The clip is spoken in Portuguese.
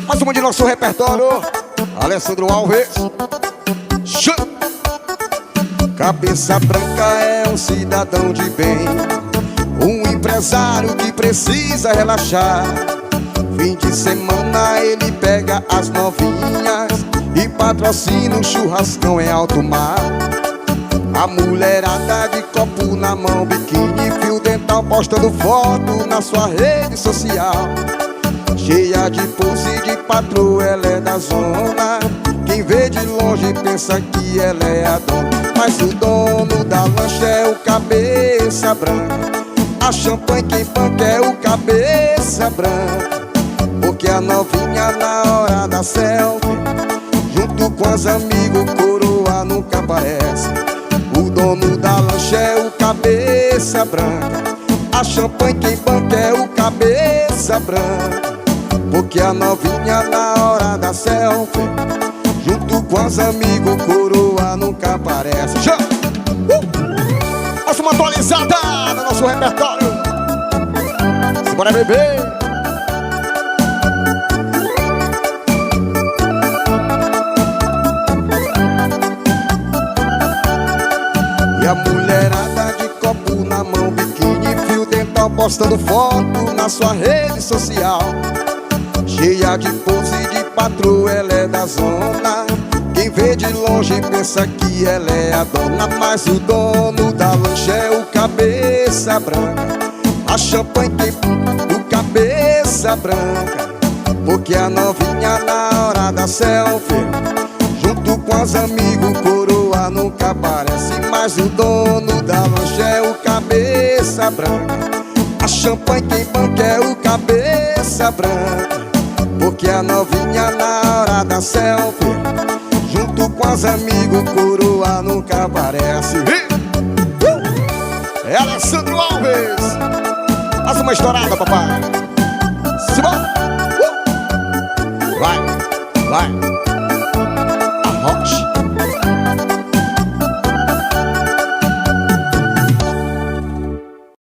Mais uma de nosso repertório, Alessandro Alves. Cabeça branca é um cidadão de bem, um empresário que precisa relaxar. Fim de semana ele pega as novinhas e patrocina um churrascão em alto mar. A mulherada de copo na mão, biquíni, fio dental, postando foto na sua rede social. Cheia de pose de patroa, ela é da zona. Quem vê de longe pensa que ela é a dona, mas o dono da lancha é o cabeça branca. A champanhe quem banca é o cabeça branca. Porque a novinha na hora da selfie, junto com as amigos, coroa nunca aparece. O dono da lancha é o cabeça branca. A champanhe quem banca é o cabeça branca. Porque a novinha na hora da selfie, junto com os amigos, coroa nunca aparece. Faça uma atualizada no nosso repertório. Simbora, bebê. E a mulherada de copo na mão, biquíni, fio dental, postando foto na sua rede social. Cheia de pose de patroa, ela é da zona. Quem vê de longe pensa que ela é a dona, mas o dono da lancha é o cabeça branca. A champanhe quem o cabeça branca. Porque a novinha na hora da selfie, junto com os amigos, coroa nunca aparece. Mas o dono da lancha é o cabeça branca. A champanhe quem banca é o cabeça branca. Porque a novinha na hora da selfie, junto com os amigos, coroa nunca aparece. É Alessandro Alves. Faz uma estourada, papai. Simbora. Vai, vai.